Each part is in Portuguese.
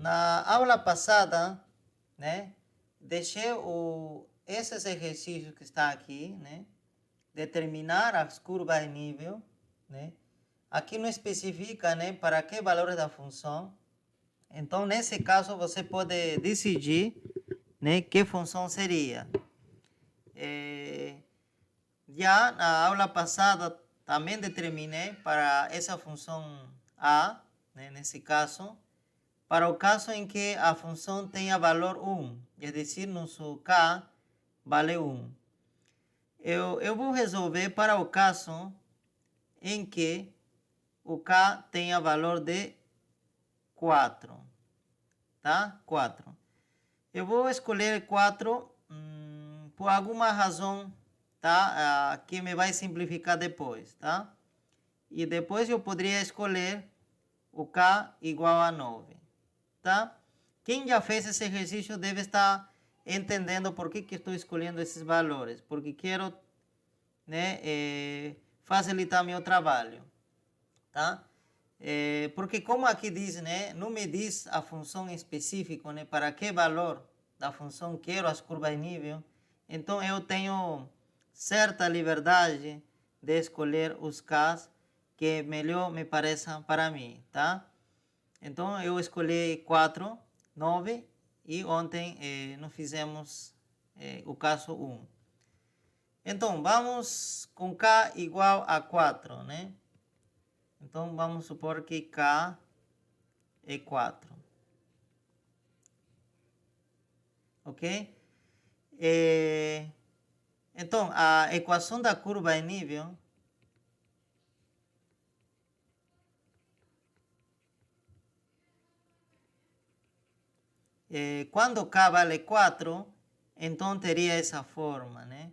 Na aula passada, né, deixei esses exercícios que está aqui, né, determinar as curvas de nível, né. Aqui não especifica, né, para que valores da função. Então, nesse caso, você pode decidir, né, que função seria. Já na aula passada, também determinei para essa função A, né, nesse caso, para o caso em que a função tenha valor 1, é decir, nosso K vale 1. Eu vou resolver para o caso em que o K tenha valor de 4, tá? 4. Eu vou escolher 4 por alguma razão, tá? Que me vai simplificar depois, tá? E depois eu poderia escolher o K igual a 9, tá? Quem já fez esse exercício deve estar entendendo por que estou escolhendo esses valores, porque quero, né, facilitar meu trabalho, tá? Porque como aqui diz, né, não me diz a função específica, né, para que valor da função quero as curvas de nível, então eu tenho certa liberdade de escolher os Ks que melhor me pareçam para mim, tá? Então eu escolhi 4, 9 e ontem não fizemos o caso 1. Então vamos com K igual a 4, né? Então vamos supor que K é 4. Ok? Então a equação da curva de nível quando K vale 4, então teria essa forma, né?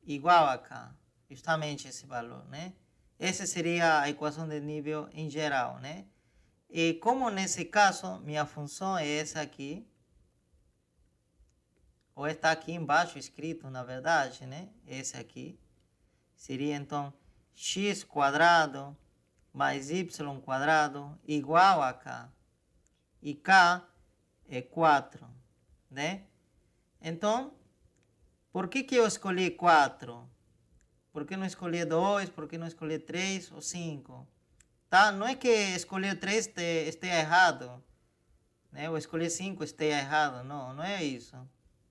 Igual a K, justamente esse valor, né? Essa seria a equação de nível em geral, né? E como nesse caso, minha função é essa aqui, ou está aqui embaixo escrito, na verdade, né? Esse aqui. Seria, então, x quadrado mais y quadrado igual a k. E k é 4, né? Então, por que eu escolhi 4? Por que não escolhi 2? Por que não escolhi 3 ou 5? Tá? Não é que escolher 3 esteja errado, né? Ou escolher 5 esteja errado. Não, não é isso.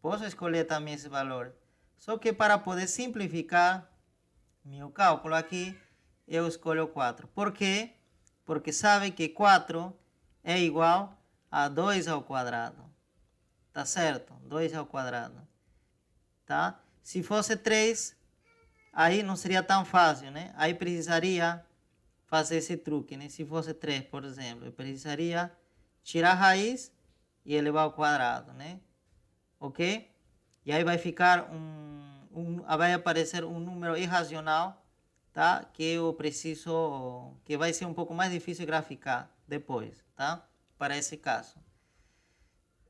Posso escolher também esse valor. Só que para poder simplificar meu cálculo aqui, eu escolho 4. Por quê? Porque sabe que 4 é igual a 2 ao quadrado. Tá certo? 2 ao quadrado. Tá? Se fosse 3, aí não seria tão fácil, né? Aí precisaria fazer esse truque, né? Se fosse 3, por exemplo, eu precisaria tirar a raiz e elevar ao quadrado, né? Ok? E aí vai ficar vai aparecer um número irracional, tá? Que eu preciso, que vai ser um pouco mais difícil graficar depois, tá? Para esse caso.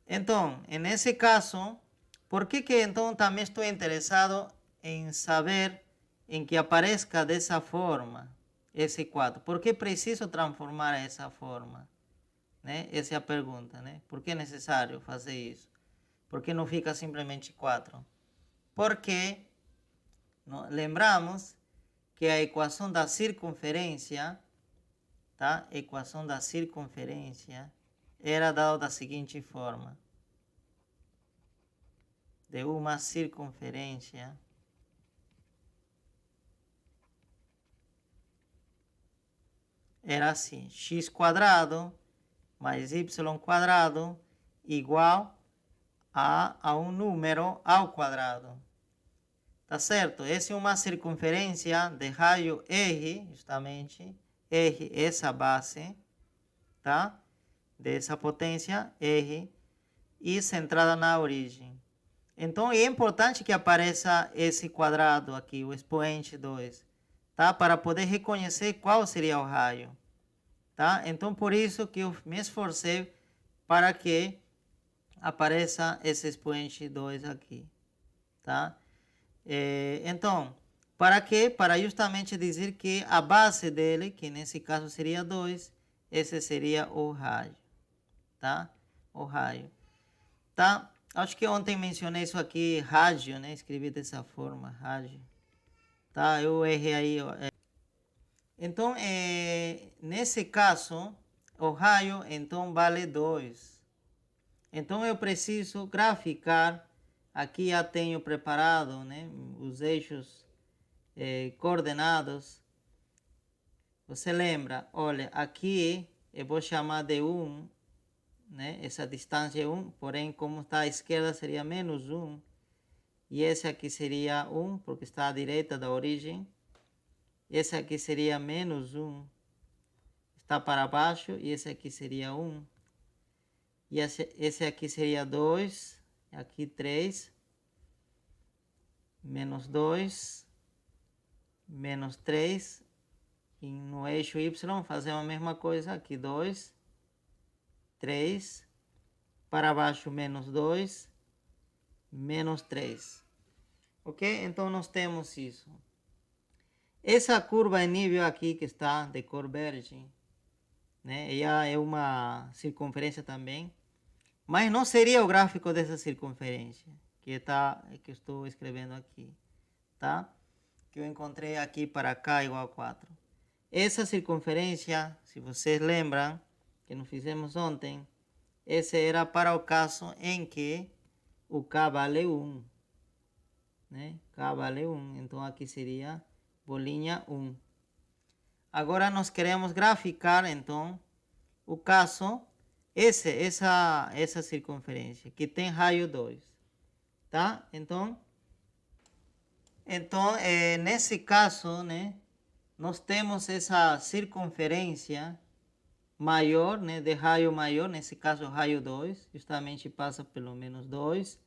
Então, nesse caso, por que então também estou interessado em saber em que apareça dessa forma esse quadro? Por que preciso transformar essa forma? Né? Essa é a pergunta, né? Por que é necessário fazer isso? Por que não fica simplesmente 4? Porque lembramos que a equação da circunferência, tá? Equação da circunferência era dada da seguinte forma: de uma circunferência era assim: x quadrado mais y quadrado igual a um número ao quadrado. Tá certo? Essa é uma circunferência de raio R, justamente. R, essa base, tá? Dessa potência R e centrada na origem. Então, é importante que apareça esse quadrado aqui, o expoente 2, tá? Para poder reconhecer qual seria o raio, tá? Então, por isso que eu me esforcei para que apareça esse expoente 2 aqui, tá? Então, Para quê? Para justamente dizer que a base dele, que nesse caso seria 2, esse seria o raio, tá? O raio, tá? Acho que ontem mencionei isso aqui, rádio, né? Escrevi dessa forma, rádio, tá? Eu errei aí. Então, nesse caso, o raio, então, vale 2. Então, eu preciso graficar. Aqui já tenho preparado, né? Os eixos coordenados. Você lembra? Olha, aqui eu vou chamar de 1, né? Essa distância é 1, porém, como está à esquerda, seria menos 1. E esse aqui seria 1, porque está à direita da origem. Esse aqui seria menos 1, está para baixo. E esse aqui seria 1. E esse aqui seria 2. Aqui 3. Menos 2. Menos 3. E no eixo Y, fazemos a mesma coisa. Aqui 2. 3. Para baixo, menos 2. Menos 3. Ok? Então, nós temos isso. Essa curva em nível aqui, que está de cor verde, né? Ela é uma circunferência também. Mas não seria o gráfico dessa circunferência que eu estou escrevendo aqui, tá? Que eu encontrei aqui para K igual a 4. Essa circunferência, se vocês lembram, que nós fizemos ontem, esse era para o caso em que o K vale 1, né? K vale 1, então aqui seria bolinha 1. Agora nós queremos graficar, então, o caso, essa circunferência, que tem raio 2, tá? Então, nesse caso, né, nós temos essa circunferência maior, né, de raio maior, nesse caso raio 2, justamente passa pelo menos 2,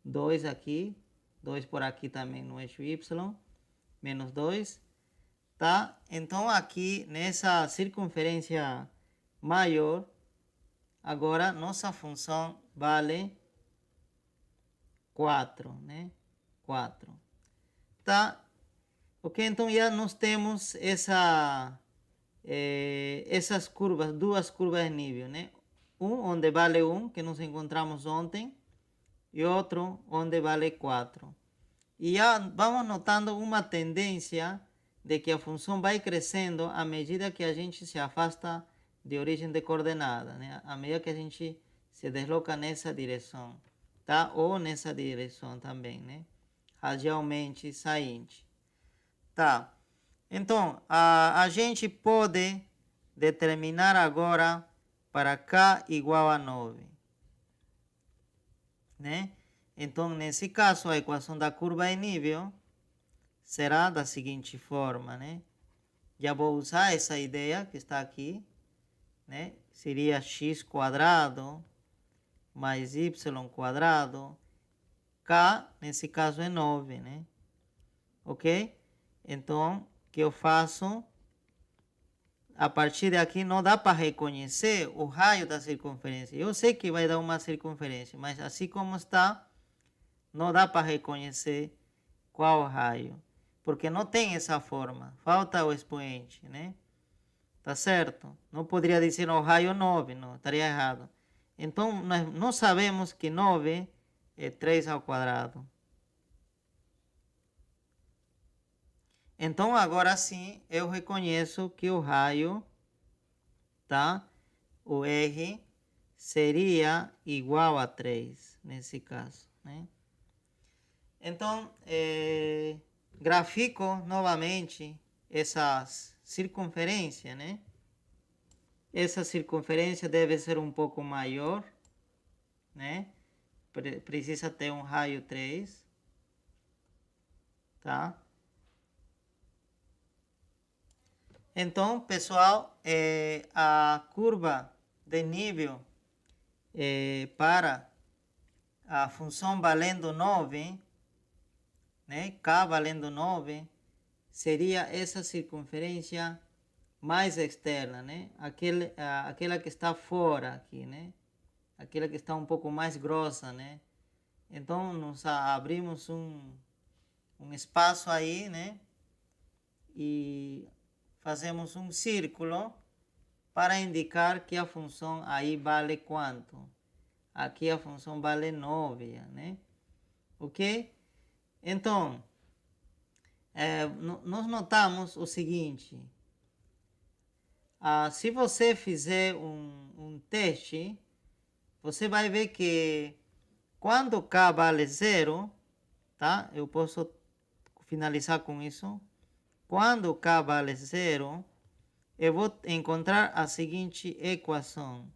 2 aqui, 2 por aqui também no eixo Y, menos 2, tá? Então aqui nessa circunferência maior, agora nossa função vale 4, né? 4, tá? Ok, então já nós temos essas curvas, duas curvas de nível, né? Onde vale 1, que nós encontramos ontem, e outro onde vale 4. E já vamos notando uma tendência de que a função vai crescendo à medida que a gente se afasta de origem de coordenada, né? À medida que a gente se desloca nessa direção, tá? Ou nessa direção também, né? Radialmente saindo. Tá. Então, a gente pode determinar agora para K igual a 9, né? Então, nesse caso, a equação da curva em nível será da seguinte forma, né? Já vou usar essa ideia que está aqui, né? Seria x quadrado mais y quadrado. K, nesse caso, é 9, né? Ok? Então, o que eu faço? A partir daqui não dá para reconhecer o raio da circunferência. Eu sei que vai dar uma circunferência, mas assim como está, não dá para reconhecer qual raio. Porque não tem essa forma. Falta o expoente, né? Tá certo? Não poderia dizer o raio 9, não, estaria errado. Então, nós não sabemos que 9 é 3 ao quadrado. Então, agora sim, eu reconheço que o raio, tá? O R seria igual a 3, nesse caso, né? Então, grafico novamente essa circunferência, né? Essa circunferência deve ser um pouco maior, né? Precisa ter um raio 3, tá? Então, pessoal, a curva de nível para a função valendo 9, né? K valendo 9, seria essa circunferência mais externa, né? Aquela que está fora aqui, né? Aquela que está um pouco mais grossa, né? Então, nós abrimos um espaço aí, né? e fazemos um círculo para indicar que a função aí vale quanto? Aqui a função vale 9, né? Ok? Então, nós notamos o seguinte. Se você fizer um teste, você vai ver que quando k vale 0, tá? Eu posso finalizar com isso. Quando k vale 0, eu vou encontrar a seguinte equação.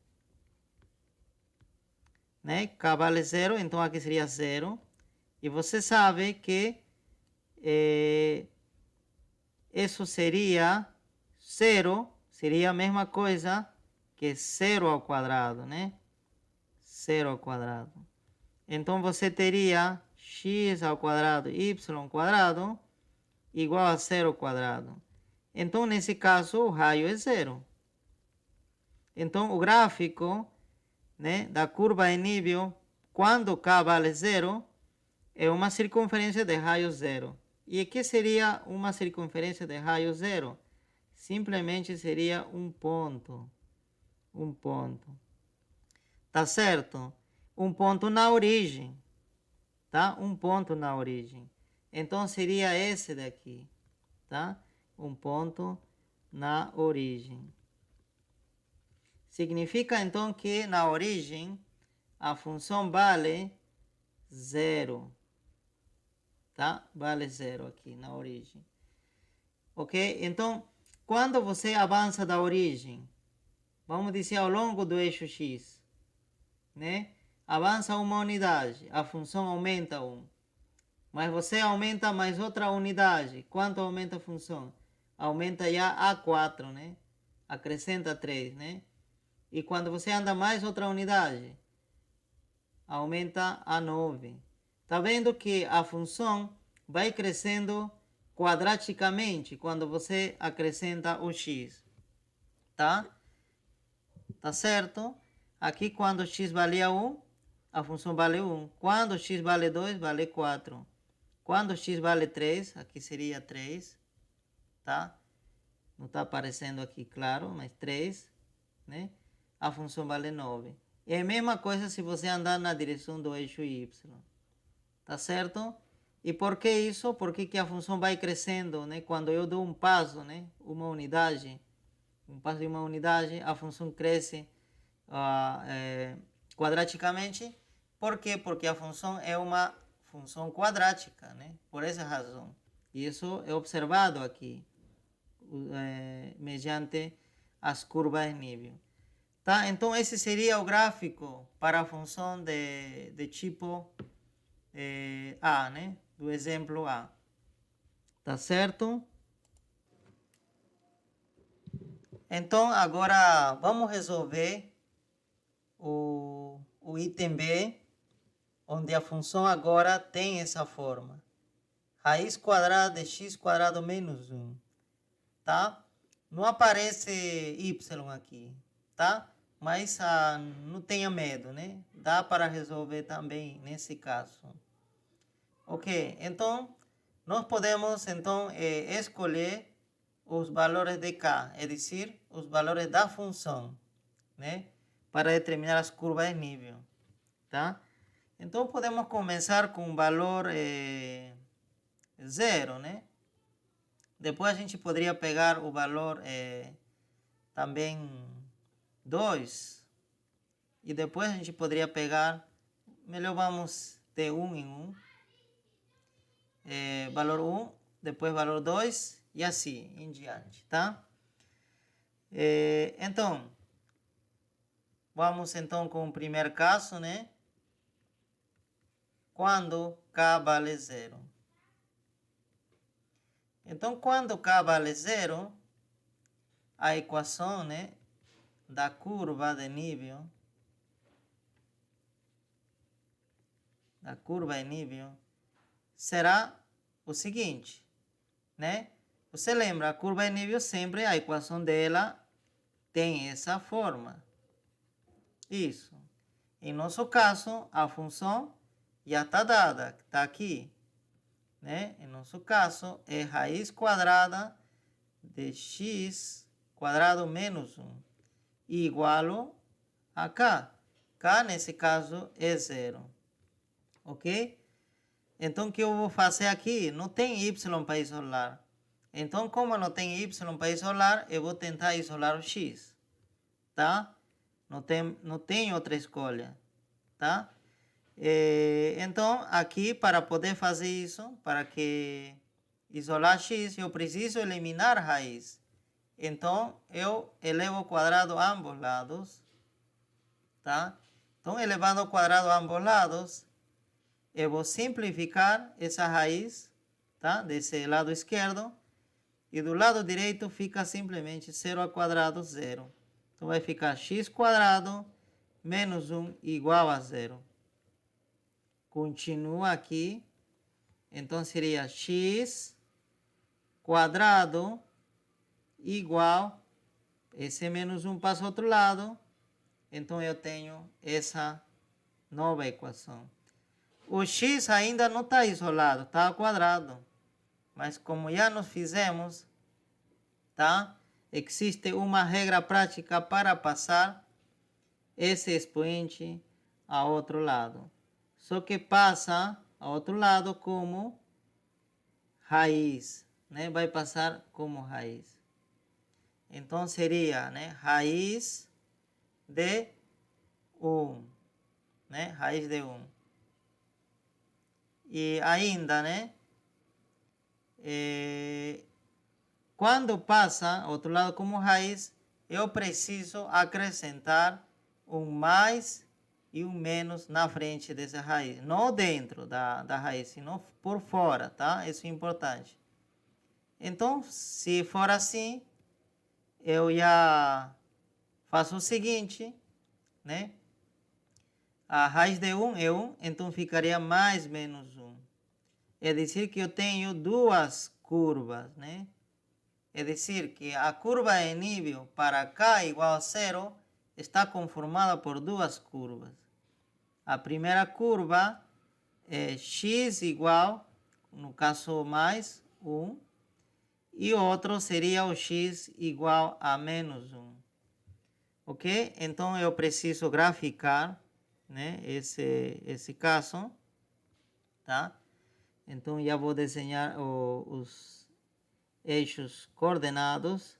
Né? K vale 0, então aqui seria 0. E você sabe que isso seria 0, seria a mesma coisa que 0 ao quadrado, né? 0 ao quadrado. Então você teria x ao quadrado, y ao quadrado, igual a 0 ao quadrado. Então, nesse caso, o raio é 0. Então, o gráfico, né, da curva em nível, quando k vale 0, é uma circunferência de raio 0. E o que seria uma circunferência de raio 0? Simplesmente seria um ponto. Um ponto. Tá certo? Um ponto na origem. Tá? Um ponto na origem. Então, seria esse daqui. Tá? Um ponto na origem. Significa, então, que na origem a função vale 0. Tá? Vale 0 aqui na origem. Ok? Então, quando você avança da origem, vamos dizer ao longo do eixo x, né? Avança uma unidade, a função aumenta 1. Mas você aumenta mais outra unidade. Quanto aumenta a função? Aumenta já a 4, né? Acrescenta 3, né? E quando você anda mais outra unidade, aumenta a 9. Tá vendo que a função vai crescendo quadraticamente quando você acrescenta o x. Tá? Tá certo? Aqui quando x vale 1, a função vale 1. Quando x vale 2, vale 4. Quando x vale 3, aqui seria 3. Tá? Não está aparecendo aqui, claro, mas 3, né? A função vale 9. É a mesma coisa se você andar na direção do eixo y. Tá certo? E por que isso? Porque que a função vai crescendo, né? Quando eu dou um passo, né? Uma unidade, um passo de uma unidade, a função cresce quadraticamente. Por quê? Porque a função é uma função quadrática, né? Por essa razão. E isso é observado aqui, mediante as curvas de nível. Tá? Então, esse seria o gráfico para a função de tipo A, né? Do exemplo A. Tá certo? Então, agora vamos resolver o item B, onde a função agora tem essa forma. Raiz quadrada de x quadrado menos 1. Tá? Não aparece y aqui, tá? Mas não tenha medo, né? Dá para resolver também nesse caso. Ok, então nós podemos então escolher os valores de k, é dizer, os valores da função, né? Para determinar as curvas de nível, tá? Então podemos começar com o valor 0, né? Depois a gente poderia pegar o valor também 2. E depois a gente poderia pegar, melhor vamos de 1 em 1. Valor 1, depois valor 2 e assim em diante, tá? Então, vamos então com o primeiro caso, né? Quando k vale 0. Então, quando k vale 0, a equação, né, da curva de nível, será o seguinte, né? Você lembra, a curva de nível sempre, a equação dela tem essa forma. Isso. Em nosso caso, a função já está dada, está aqui, né? Em nosso caso, é raiz quadrada de x quadrado menos 1 igual a k. K, nesse caso, é 0. Ok? Então, o que eu vou fazer aqui? Não tem y para isolar. Então, como não tem y para isolar, eu vou tentar isolar o x. Tá? Não tem outra escolha. Tá? Então, aqui, para poder fazer isso, para que isolar x, eu preciso eliminar raiz. Então, eu elevo ao quadrado ambos lados. Tá? Então, elevando ao quadrado ambos lados, eu vou simplificar essa raiz, tá? Desse lado esquerdo. E do lado direito fica simplesmente 0 ao quadrado, 0. Então, vai ficar x quadrado menos 1 igual a 0. Continua aqui. Então, seria x quadrado igual, esse menos 1 passa ao outro lado. Então, eu tenho essa nova equação. O x ainda não está isolado, está ao quadrado. Mas como já nós fizemos, tá? Existe uma regra prática para passar esse expoente ao outro lado. Só que passa ao outro lado como raiz, né? Vai passar como raiz. Então, seria, né? Raiz de 1, né? Raiz de 1. E ainda, né? Quando passa ao outro lado como raiz, eu preciso acrescentar um mais e um menos na frente dessa raiz. Não dentro da raiz, senão por fora, tá? Isso é importante. Então, se for assim, eu já faço o seguinte, né? A raiz de 1 é 1, então ficaria mais menos 1. É dizer que eu tenho duas curvas, né? É dizer que a curva em nível para k igual a 0 está conformada por duas curvas. A primeira curva é x igual, no caso mais 1, e o outro seria o x igual a menos 1. Ok? Então, eu preciso graficar, né, esse caso, tá? Então, já vou desenhar os eixos coordenados.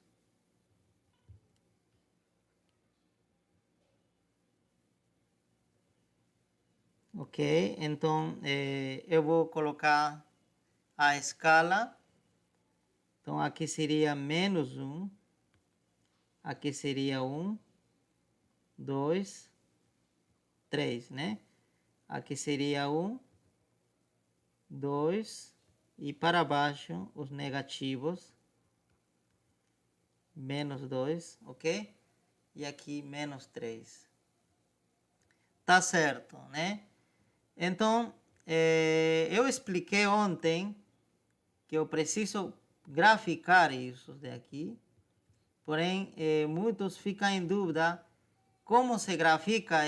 Ok? Então, eu vou colocar a escala. Então, aqui seria menos 1. Aqui seria 1, 2, 3, né? Aqui seria 1, 2, e para baixo os negativos, menos 2, ok? E aqui menos 3. Tá certo, né? Então, eu expliquei ontem que eu preciso graficar isso daqui. Porém, muitos ficam em dúvida como se grafica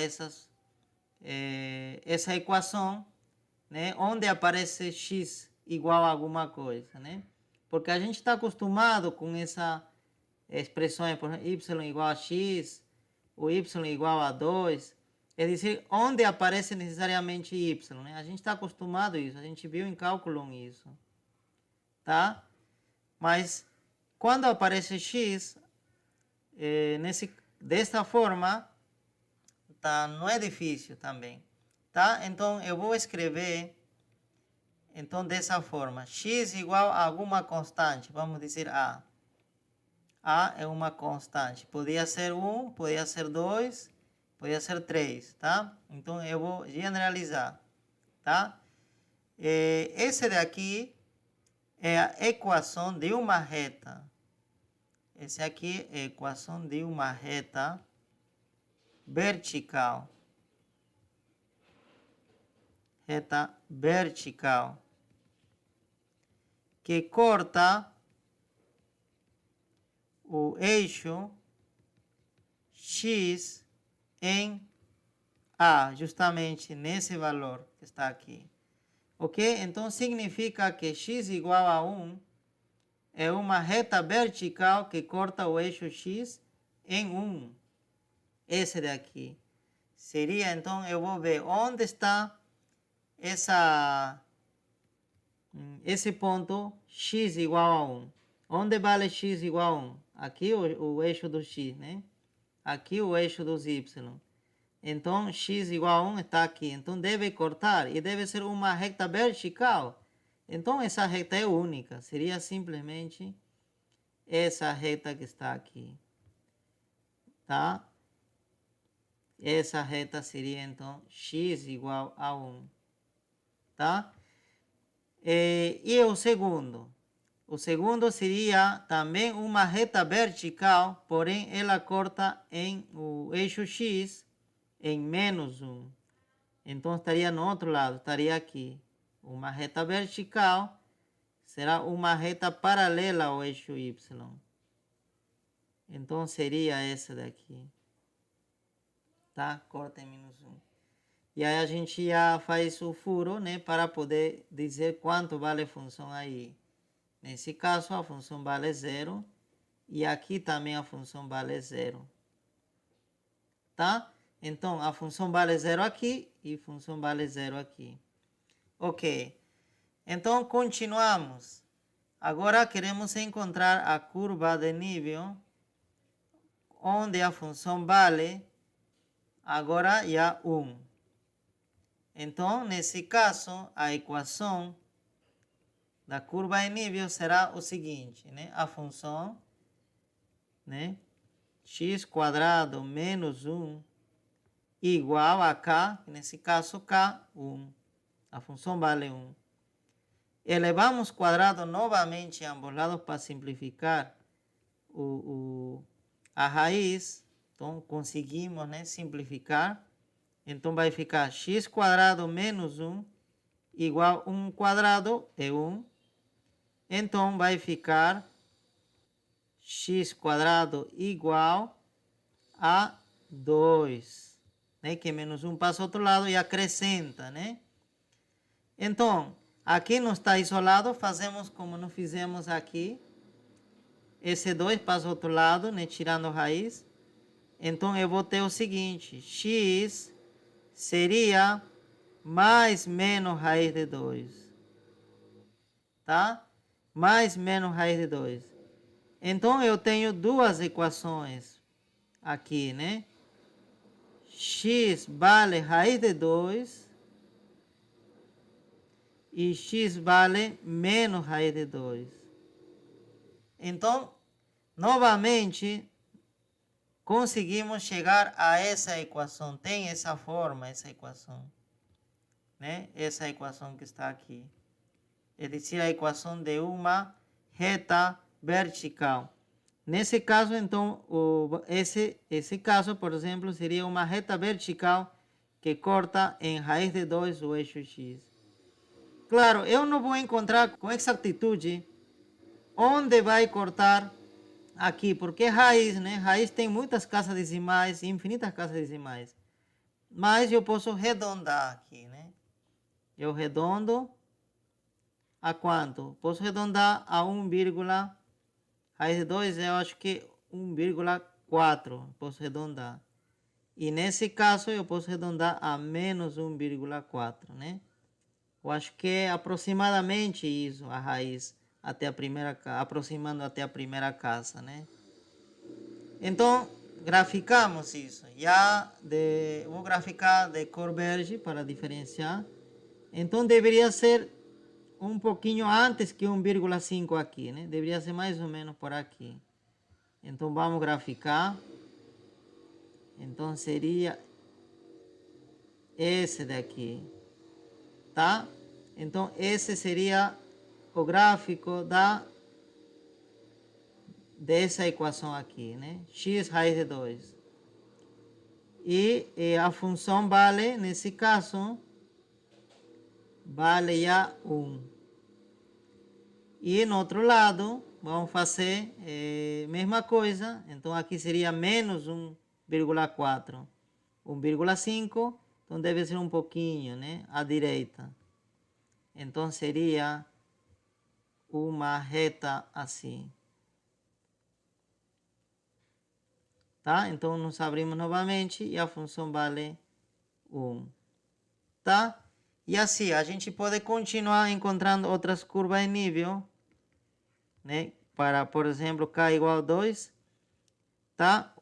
essa equação, né? Onde aparece x igual a alguma coisa, né? Porque a gente está acostumado com essa expressão, por exemplo, y igual a x, o y igual a 2. É dizer, onde aparece necessariamente y, né? A gente está acostumado a isso, a gente viu em cálculo isso, tá? Mas quando aparece x, desta forma, tá? Não é difícil também, tá? Então, eu vou escrever, então, dessa forma, x igual a alguma constante, vamos dizer a. A é uma constante, podia ser 1, podia ser 2, podia ser 3, tá? Então, eu vou generalizar, tá? Esse daqui é a equação de uma reta. Esse aqui é a equação de uma reta vertical. Reta vertical. Que corta o eixo x em A, justamente nesse valor que está aqui. Ok? Então, significa que x igual a 1 é uma reta vertical que corta o eixo X em 1. Esse daqui. Seria, então, eu vou ver onde está esse ponto X igual a 1. Onde vale X igual a 1? Aqui o eixo do X, né? Aqui o eixo dos Y. Então, X igual a 1 está aqui. Então, deve cortar e deve ser uma reta vertical. Então, essa reta é única. Seria simplesmente essa reta que está aqui. Tá? Essa reta seria, então, X igual a 1. Tá? E o segundo? O segundo seria também uma reta vertical, porém ela corta em o eixo X em menos 1. Então estaria no outro lado, estaria aqui. Uma reta vertical será uma reta paralela ao eixo Y. Então seria essa daqui. Tá? Corta em menos 1. E aí a gente já faz o furo, né? Para poder dizer quanto vale a função aí. Nesse caso, a função vale 0. E aqui também a função vale 0. Tá? Então, a função vale 0 aqui e a função vale 0 aqui. Ok. Então, continuamos. Agora, queremos encontrar a curva de nível, onde a função vale agora já 1. Então, nesse caso, a equação da curva de nível será o seguinte, né? A função, né? X quadrado menos 1 igual a k, nesse caso k, 1. A função vale 1. Elevamos quadrado novamente a ambos lados para simplificar a raiz. Então, conseguimos, né, simplificar. Então, vai ficar x quadrado menos 1 igual a 1 quadrado é 1. Então, vai ficar x quadrado igual a 2. Né? Que menos 1 passa ao outro lado e acrescenta, né? Então, aqui não está isolado, fazemos como não fizemos aqui. Esse 2 passa ao outro lado, né? Tirando a raiz. Então, eu vou ter o seguinte, x seria mais menos raiz de 2. Tá? Mais menos raiz de 2. Então, eu tenho duas equações aqui, né? X vale raiz de 2 e x vale menos raiz de 2. Então, novamente, conseguimos chegar a essa equação. Tem essa forma, essa equação. Né? Essa equação que está aqui. É dizer, a equação de uma reta vertical. Nesse caso, então, esse caso, por exemplo, seria uma reta vertical que corta em raiz de 2 o eixo X. Claro, eu não vou encontrar com exatitude onde vai cortar aqui, porque raiz, né? Raiz tem muitas casas decimais, infinitas casas decimais. Mas eu posso arredondar aqui, né? Eu redondo a quanto? Posso arredondar a 1, raiz de 2, eu acho que 1,4. Posso arredondar. E nesse caso, eu posso arredondar a menos 1,4, né? Eu acho que é aproximadamente isso, a raiz, até a primeira, aproximando até a primeira casa, né? Então, graficamos isso. Vou graficar de cor verde para diferenciar. Então, deveria ser um pouquinho antes que 1,5 aqui, né? Deveria ser mais ou menos por aqui. Então, vamos graficar. Então, seria esse daqui, tá? Então, esse seria o gráfico dessa equação aqui, né? X raiz de 2. E a função vale, nesse caso, vale já 1. E no outro lado, vamos fazer a mesma coisa. Então, aqui seria menos 1,4. 1,5. Então, deve ser um pouquinho, né? À direita. Então, seria uma reta assim. Tá? Então, nós abrimos novamente e a função vale 1. Tá? E assim, a gente pode continuar encontrando outras curvas em nível, né? Para, por exemplo, k igual a 2, tá?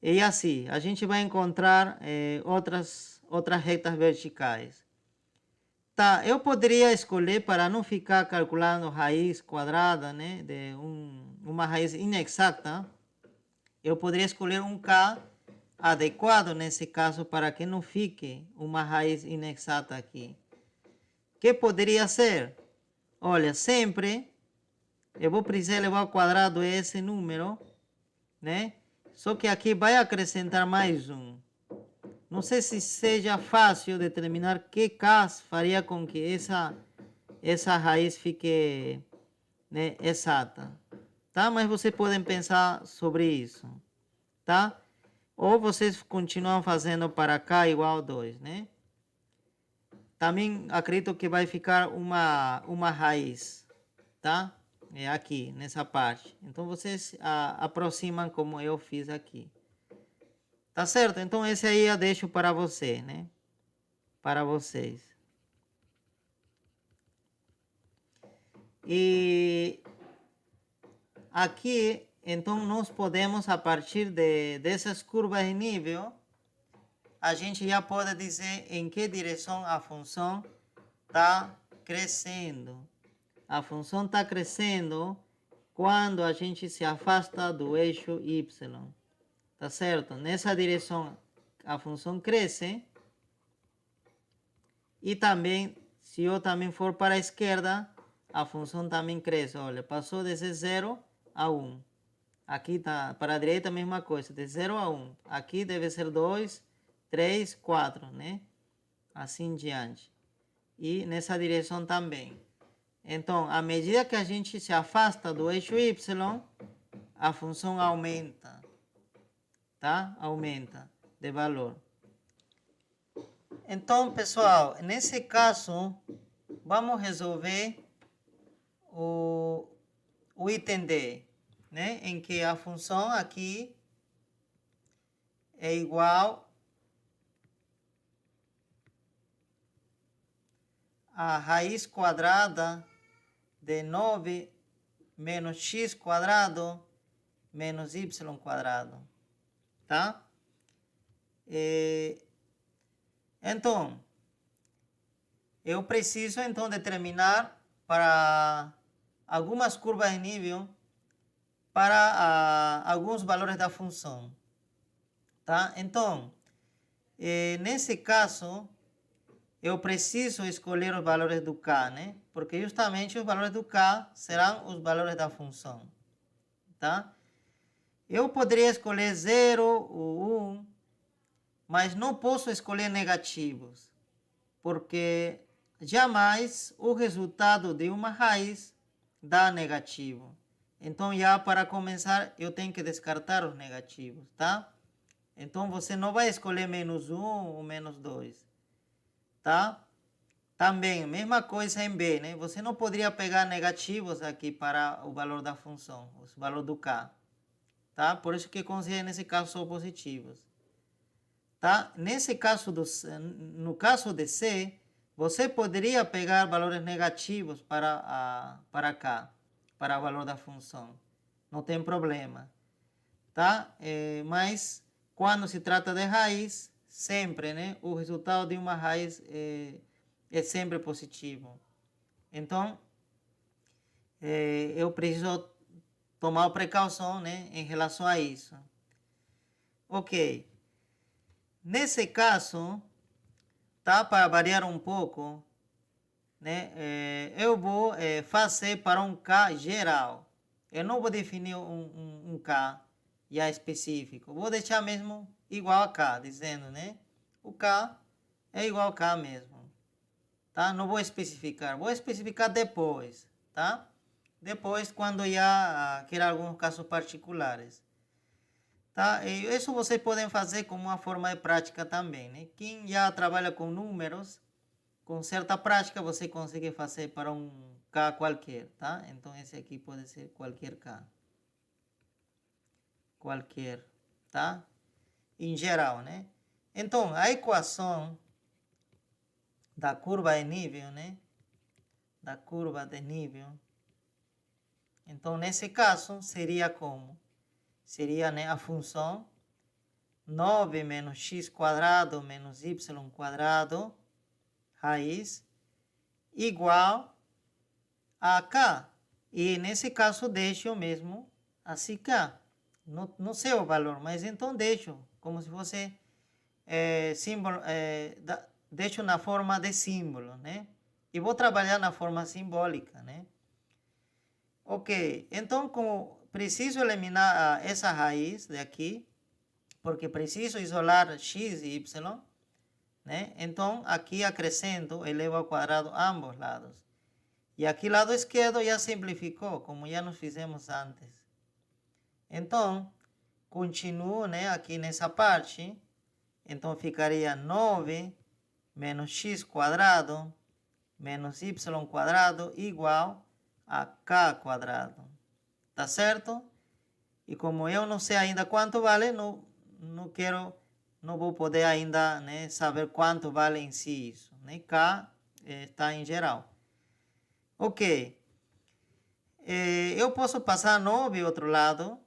E assim, a gente vai encontrar outras retas verticais. Tá, eu poderia escolher, para não ficar calculando raiz quadrada, né? De uma raiz inexata, eu poderia escolher um k adequado nesse caso para que não fique uma raiz inexata aqui. Que poderia ser? Olha, sempre eu vou precisar levar ao quadrado esse número, né? Só que aqui vai acrescentar mais um. Não sei se seja fácil determinar que k faria com que essa raiz fique, né, exata. Tá? Mas vocês podem pensar sobre isso. Tá? Ou vocês continuam fazendo para k igual a 2, né? Também acredito que vai ficar uma raiz, tá? Aqui, nessa parte. Então, vocês aproximam como eu fiz aqui. Tá certo? Então, esse aí eu deixo para você, né? Para vocês. E aqui, então, nós podemos, a partir dessas curvas de nível, a gente já pode dizer em que direção a função está crescendo. A função está crescendo quando a gente se afasta do eixo y. Tá certo? Nessa direção a função cresce. E também, se eu também for para a esquerda, a função também cresce. Olha, passou de 0 a 1. Aqui tá, para a direita a mesma coisa, de 0 a 1. Aqui deve ser 2, 3, 4, né? Assim diante. E nessa direção também. Então, à medida que a gente se afasta do eixo y, a função aumenta. Tá? Aumenta de valor. Então, pessoal, nesse caso, vamos resolver o item D, né? Em que a função aqui é igual a raiz quadrada de 9 menos x quadrado menos y quadrado, tá? Então, eu preciso então determinar para algumas curvas de nível para alguns valores da função, tá? Então, nesse caso, eu preciso escolher os valores do k, né? Porque justamente os valores do k serão os valores da função, tá? Eu poderia escolher 0 ou 1, mas não posso escolher negativos, porque jamais o resultado de uma raiz dá negativo. Então, já para começar, eu tenho que descartar os negativos, tá? Então, você não vai escolher menos 1 ou menos 2, tá? Também, mesma coisa em B, né? Você não poderia pegar negativos aqui para o valor da função, o valor do k, tá? Por isso que considero nesse caso só positivos, tá? Nesse caso, no caso de C, você poderia pegar valores negativos para k, para o valor da função. Não tem problema, tá? Mas quando se trata de raiz, sempre, né? O resultado de uma raiz é sempre positivo. Então, eu preciso tomar precaução, né, em relação a isso. Ok. Nesse caso, tá, para variar um pouco, né, eu vou fazer para um K geral. Eu não vou definir um K já específico. Vou deixar mesmo igual a K, dizendo, né, o K é igual a K mesmo. Tá? Não vou especificar. Vou especificar depois, tá? Depois, quando já quer alguns casos particulares. Tá? E isso vocês podem fazer como uma forma de prática também, né? Quem já trabalha com números, com certa prática, você consegue fazer para K qualquer, tá? Então, esse aqui pode ser qualquer K. Qualquer, tá? Em geral, né? Então, a equação da curva de nível, né? Da curva de nível. Então, nesse caso, seria como? Seria, né, a função 9 menos x quadrado menos y quadrado raiz igual a k. E nesse caso, deixo mesmo assim k. Não sei o valor, mas então deixo como se fosse símbolo, deixo na forma de símbolo, né? E vou trabalhar na forma simbólica, né? Ok, então como preciso eliminar essa raiz daqui, porque preciso isolar x e y, né? Então aqui acrescento, elevo ao quadrado ambos lados. E aqui lado esquerdo já simplificou, como já nos fizemos antes. Então, continuo, né, aqui nessa parte. Então ficaria 9 menos x quadrado menos y quadrado igual a k quadrado. Tá certo? E como eu não sei ainda quanto vale, não vou poder ainda, né, saber quanto vale em si isso. Né? K está em geral. Ok. Eu posso passar 9 outro lado.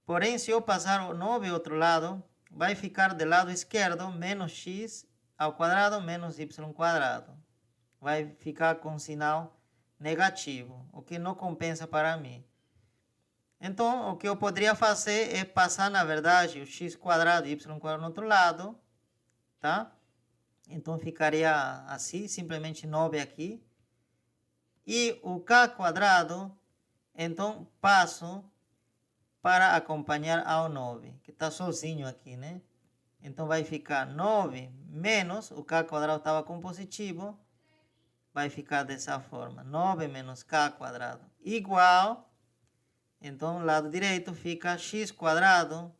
Porém, se eu passar o 9 outro lado, vai ficar do lado esquerdo menos x ao quadrado menos y quadrado. Vai ficar com sinal negativo, o que não compensa para mim. Então, o que eu poderia fazer é passar, na verdade, o x quadrado e y quadrado no outro lado, tá? Então, ficaria assim, simplesmente 9 aqui. E o k quadrado, então, passo para acompanhar ao 9, que está sozinho aqui, né? Então, vai ficar 9 menos, o k quadrado estava com positivo, vai ficar dessa forma, 9 menos k quadrado igual, então, lado direito fica x quadrado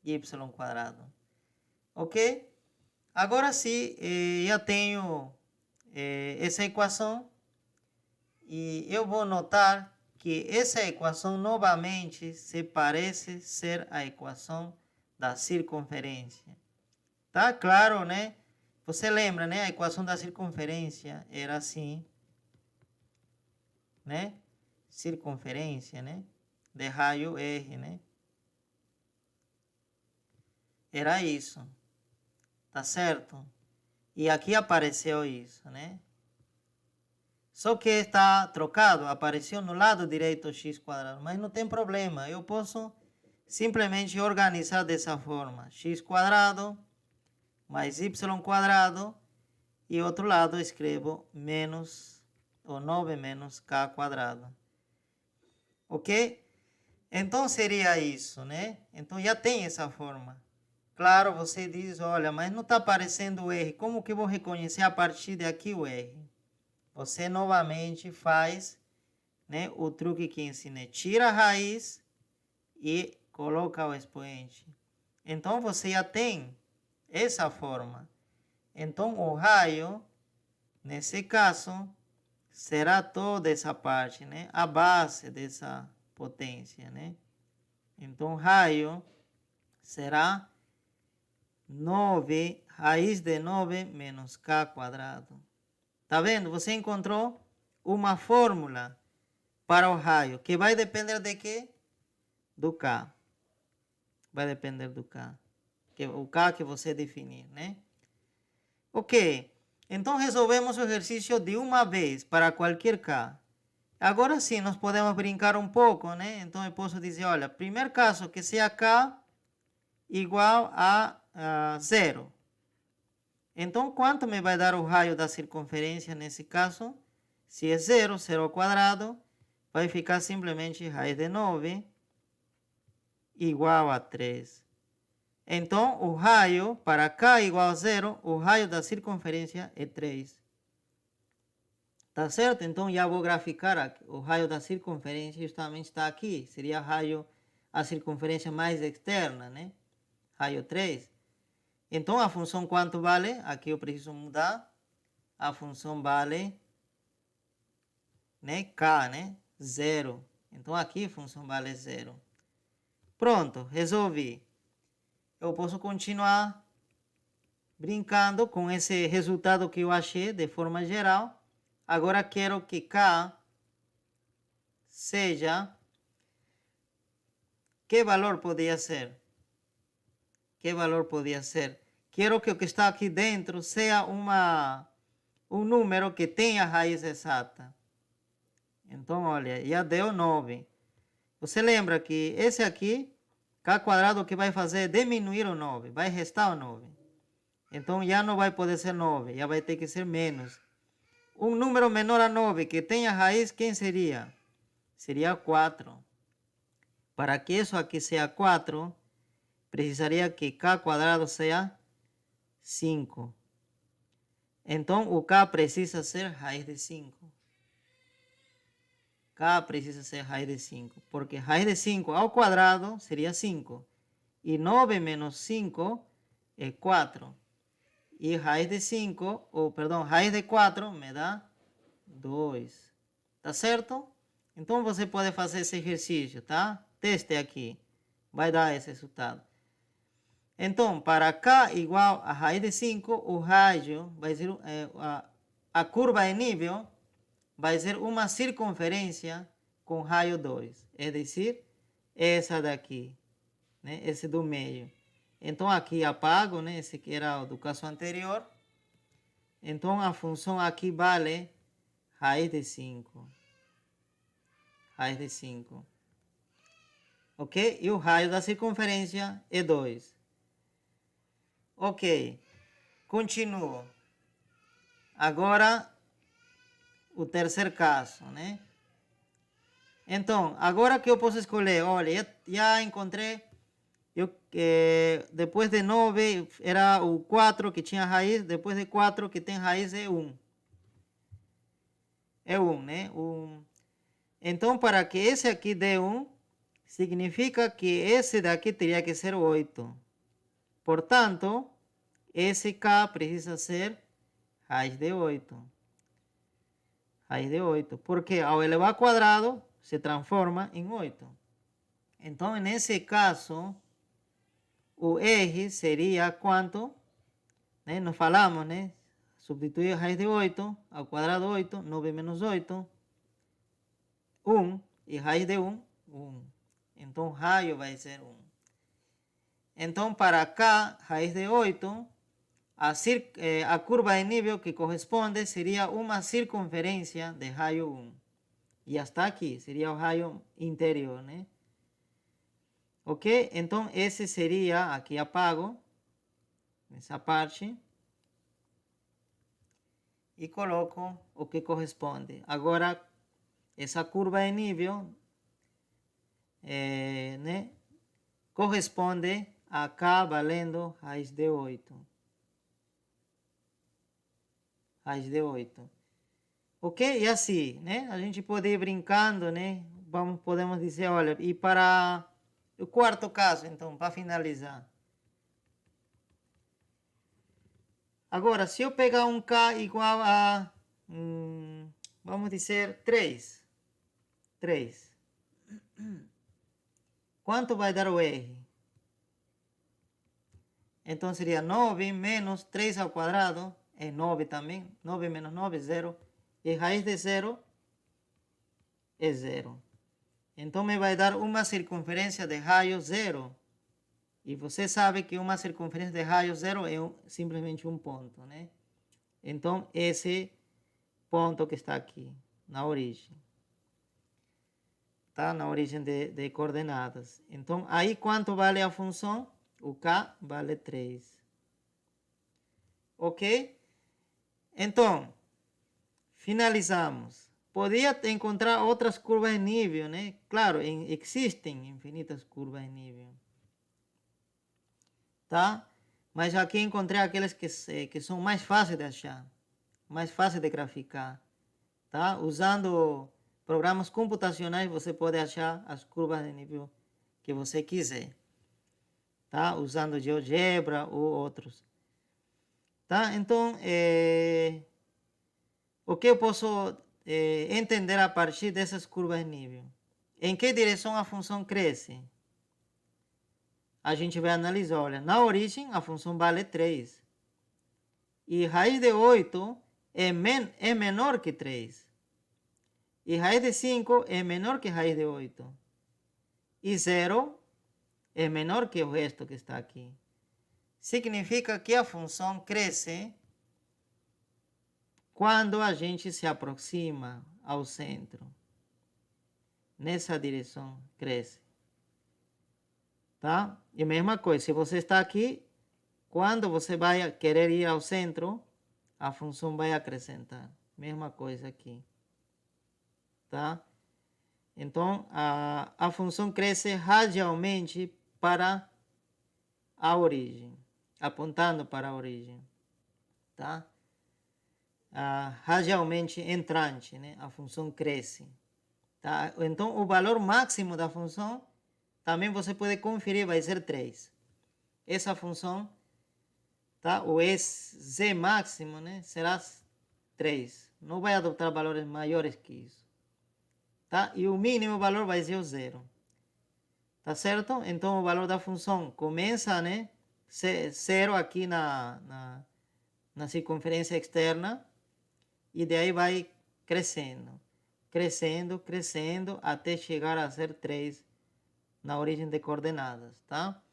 e y quadrado. Ok? Agora sim, já tenho essa equação e eu vou notar que essa equação novamente se parece ser a equação da circunferência. Tá claro, né? Você lembra, né? A equação da circunferência era assim, né? Circunferência, né? De raio R, né? Era isso. Tá certo? E aqui apareceu isso, né? Só que está trocado, apareceu no lado direito x quadrado, mas não tem problema. Eu posso simplesmente organizar dessa forma. X quadrado mais y quadrado e outro lado escrevo menos, ou 9 menos k quadrado. Ok? Então seria isso, né? Então já tem essa forma. Claro, você diz, olha, mas não está aparecendo o R. Como que eu vou reconhecer a partir daqui o R? Você novamente faz, né, o truque que ensinei. Tira a raiz e coloca o expoente. Então, você já tem essa forma. Então, o raio, nesse caso, será toda essa parte, né? A base dessa potência, né? Então, raio será 9, raiz de 9 menos k quadrado. Tá vendo? Você encontrou uma fórmula para o raio, que vai depender de quê? Do K. Vai depender do K. O K que você definir, né? Ok. Então, resolvemos o exercício de uma vez para qualquer K. Agora sim, nós podemos brincar um pouco, né? Então, eu posso dizer, olha, primeiro caso, que seja K igual a 0. Então, quanto me vai dar o raio da circunferência nesse caso? Se é 0, 0 ao quadrado, vai ficar simplesmente raiz de 9 igual a 3. Então, o raio, para k igual a 0, o raio da circunferência é 3. Tá certo? Então, já vou graficar aqui. O raio da circunferência justamente está aqui. Seria a circunferência mais externa, né? Raio 3. Então, a função quanto vale? Aqui eu preciso mudar. A função vale né? K, né? 0. Então, aqui a função vale 0. Pronto, resolvi. Eu posso continuar brincando com esse resultado que eu achei de forma geral. Agora, quero que K seja... Que valor poderia ser? Que valor poderia ser? Quero que o que está aqui dentro seja um número que tenha raiz exata. Então, olha, já deu 9. Você lembra que esse aqui, K quadrado, que vai fazer é diminuir o 9, vai restar o 9. Então, já não vai poder ser 9, já vai ter que ser menos. Um número menor a 9 que tenha raiz, quem seria? Seria 4. Para que isso aqui seja 4, precisaria que K quadrado seja 5. Então, o K precisa ser raiz de 5. K precisa ser raiz de 5. Porque raiz de 5 ao quadrado seria 5. E 9 menos 5 é 4. E raiz de 5, ou perdão, raiz de 4 me dá 2. Tá certo? Então, você pode fazer esse exercício, tá? Teste aqui. Vai dar esse resultado. Então, para K igual a raiz de 5, o raio vai ser, a curva de nível vai ser uma circunferência com raio 2. É decir, essa daqui, né? Esse do meio. Então, aqui apago, né? Esse que era o do caso anterior. Então, a função aqui vale raiz de 5. Raiz de 5. Ok? E o raio da circunferência é 2. Ok. Continuo. Agora, o terceiro caso, né? Então, agora que eu posso escolher, olha, já encontrei, depois de 9 era o 4 que tinha raiz, depois de 4 que tem raiz é 1. É 1, né? Então, para que esse aqui dê 1, significa que esse daqui teria que ser 8. Portanto, esse K precisa ser raiz de 8. Raiz de 8. Porque ao elevar ao quadrado, se transforma em 8. Então, nesse caso, o R seria quanto? Né? Nós falamos, né? Substituir a raiz de 8 ao quadrado 8, 9 menos 8, 1. E raiz de 1, 1. Então, raio vai ser 1. Então, para K, raiz de 8, a curva de nível que corresponde seria uma circunferência de raio 1. E hasta aqui seria o raio interior, né? Ok? Então, esse seria, aqui apago, essa parte, e coloco o que corresponde. Agora, essa curva de nível, né, corresponde a K valendo raiz de 8. Raiz de 8. Ok? E assim, né? A gente pode ir brincando, né? Podemos dizer, olha, e para o quarto caso, então, para finalizar. Agora, se eu pegar um K igual a, vamos dizer, 3. 3. Quanto vai dar o R? Então, seria 9 menos 3 ao quadrado, é 9 também. 9 menos 9 é 0. E raiz de 0 é 0. Então, me vai dar uma circunferência de raio 0. E você sabe que uma circunferência de raio 0 é simplesmente um ponto, né? Então, esse ponto que está aqui, na origem. Tá? Na origem de coordenadas. Então, aí quanto vale a função? O K vale 3. Ok? Então, finalizamos. Podia encontrar outras curvas de nível, né? Claro, existem infinitas curvas de nível. Tá? Mas aqui encontrei aquelas que são mais fáceis de achar, mais fáceis de graficar. Tá? Usando programas computacionais, você pode achar as curvas de nível que você quiser. Tá? Usando GeoGebra ou outros. Tá? Então, o que eu posso entender a partir dessas curvas nível. Em que direção a função cresce? A gente vai analisar, olha, na origem a função vale 3. E raiz de 8 é menor que 3. E raiz de 5 é menor que raiz de 8. E 0 é menor que o resto que está aqui. Significa que a função cresce quando a gente se aproxima ao centro. Nessa direção cresce. Tá? E a mesma coisa, se você está aqui, quando você vai querer ir ao centro, a função vai acrescentar. Mesma coisa aqui. Tá? Então, a função cresce radialmente para a origem, apontando para a origem. Tá? Radialmente entrante, né? A função cresce. Tá? Então, o valor máximo da função, também você pode conferir, vai ser 3. Essa função, tá? O z máximo, né? Será 3. Não vai adotar valores maiores que isso. Tá? E o mínimo valor vai ser o 0. Tá certo? Então, o valor da função começa, né? 0 aqui na circunferência externa. E daí vai crescendo. Crescendo, crescendo, até chegar a ser 3 na origem de coordenadas, tá?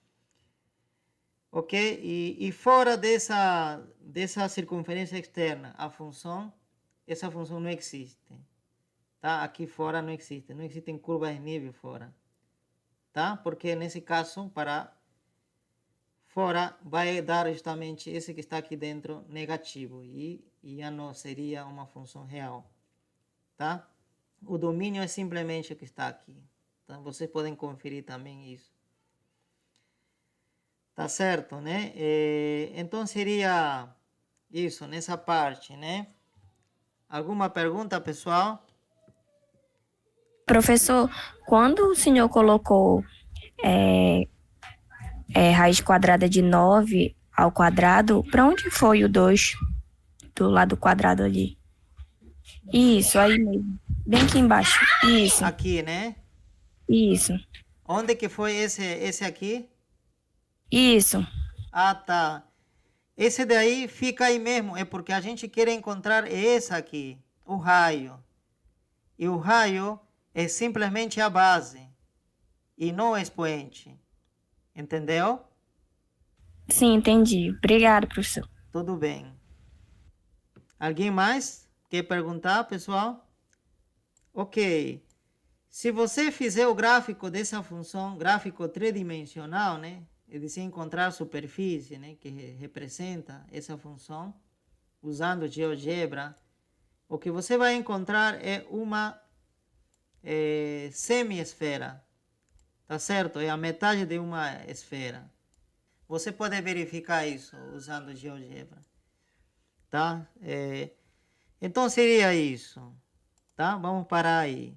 Ok? E fora dessa circunferência externa, essa função não existe. Tá? Aqui fora não existe. Não existem curvas de nível fora. Tá? Porque nesse caso, para fora, vai dar justamente esse que está aqui dentro negativo. E já não seria uma função real. Tá? O domínio é simplesmente o que está aqui. Então, vocês podem conferir também isso. Tá certo, né? Então, seria isso, nessa parte, né? Alguma pergunta, pessoal? Professor, quando o senhor colocou raiz quadrada de 9 ao quadrado, para onde foi o 2 do lado quadrado ali? Isso, aí mesmo. Bem aqui embaixo. Isso, Aqui, né? isso, Onde que foi esse aqui? isso. Ah, tá. Esse daí fica aí mesmo. É porque a gente quer encontrar esse aqui, o raio. E o raio é simplesmente a base e não o expoente. Entendeu? Sim, entendi. Obrigada, professor. Tudo bem. Alguém mais quer perguntar, pessoal? Ok. Se você fizer o gráfico dessa função, gráfico tridimensional, né? É de se encontrar a superfície, né? Que representa essa função, usando GeoGebra, o que você vai encontrar é uma semi-esfera. Tá certo? É a metade de uma esfera. Você pode verificar isso usando GeoGebra. Tá? Então seria isso. Tá? Vamos parar aí.